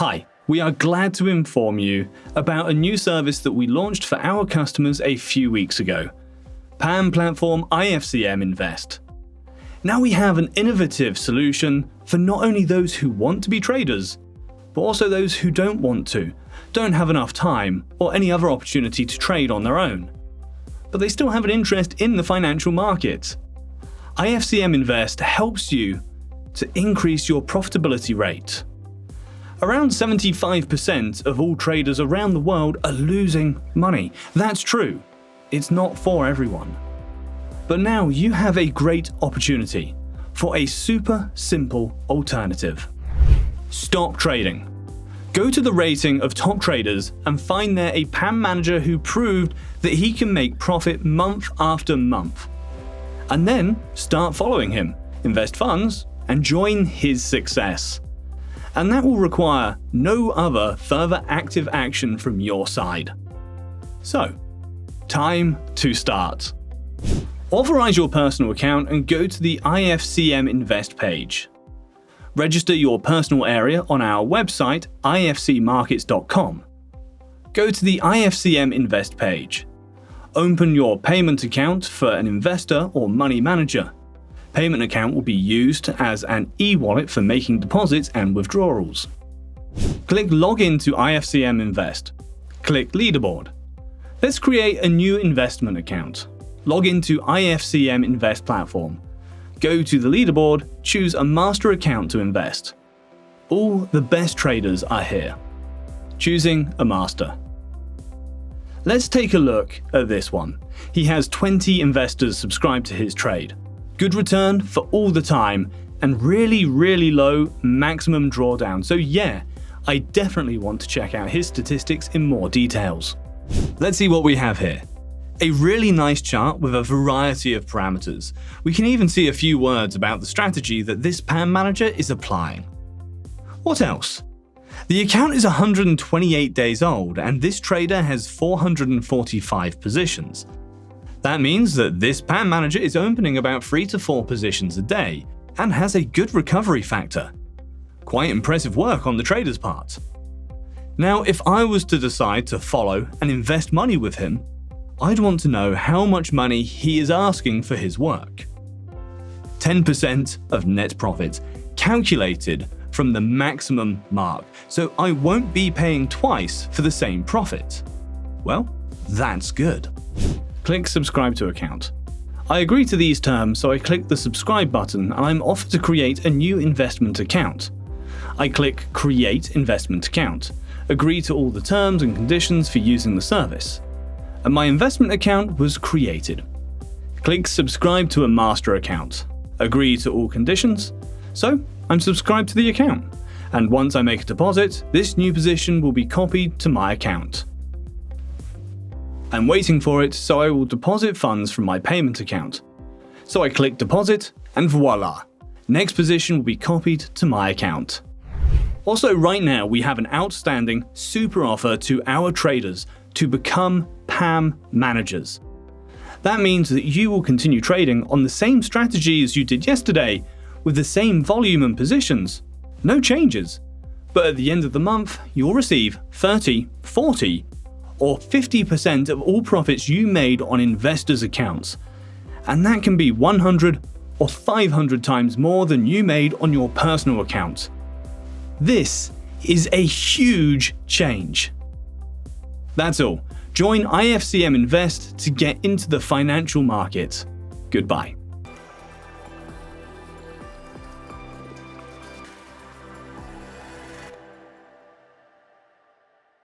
Hi, we are glad to inform you about a new service that we launched for our customers a few weeks ago. PAMM platform IFCM Invest. Now we have an innovative solution for not only those who want to be traders, but also those who don't want to, don't have enough time or any other opportunity to trade on their own, but they still have an interest in the financial market. IFCM Invest helps you to increase your profitability rate. Around 75% of all traders around the world are losing money. That's true. It's not for everyone. But now you have a great opportunity for a super simple alternative. Stop trading. Go to the rating of top traders and find there a PAMM manager who proved that he can make profit month after month. And then start following him, invest funds, and join his success. And that will require no other further active action from your side. So, time to start. Authorize your personal account and go to the IFCM Invest page. Register your personal area on our website, ifcmarkets.com. Go to the IFCM Invest page. Open your payment account for an investor or money manager. Payment account will be used as an e-wallet for making deposits and withdrawals. Click Login to IFCM Invest. Click Leaderboard. Let's create a new investment account. Log into IFCM Invest platform. Go to the leaderboard, choose a master account to invest. All the best traders are here. Choosing a master. Let's take a look at this one. He has 20 investors subscribed to his trade. Good return for all the time, and really low maximum drawdown. So yeah, I definitely want to check out his statistics in more details. Let's see what we have here. A really nice chart with a variety of parameters. We can even see a few words about the strategy that this PAMM manager is applying. What else? The account is 128 days old, and this trader has 445 positions. That means that this PAMM manager is opening about 3 to 4 positions a day and has a good recovery factor. Quite impressive work on the trader's part. Now, if I was to decide to follow and invest money with him, I'd want to know how much money he is asking for his work. 10% of net profit, calculated from the maximum mark, so I won't be paying twice for the same profit. Well, that's good. Click Subscribe to Account. I agree to these terms, so I click the subscribe button and I'm offered to create a new investment account. I click Create Investment Account, agree to all the terms and conditions for using the service, and my investment account was created. Click Subscribe to a master account, agree to all conditions, so I'm subscribed to the account, and once I make a deposit, this new position will be copied to my account. I'm waiting for it, so I will deposit funds from my payment account. So I click Deposit, and voila! Next position will be copied to my account. Also, right now we have an outstanding super offer to our traders to become PAMM managers. That means that you will continue trading on the same strategy as you did yesterday, with the same volume and positions. No changes. But at the end of the month, you'll receive 30, 40, or 50% of all profits you made on investors' accounts. And that can be 100 or 500 times more than you made on your personal account. This is a huge change. That's all. Join IFCM Invest to get into the financial market. Goodbye.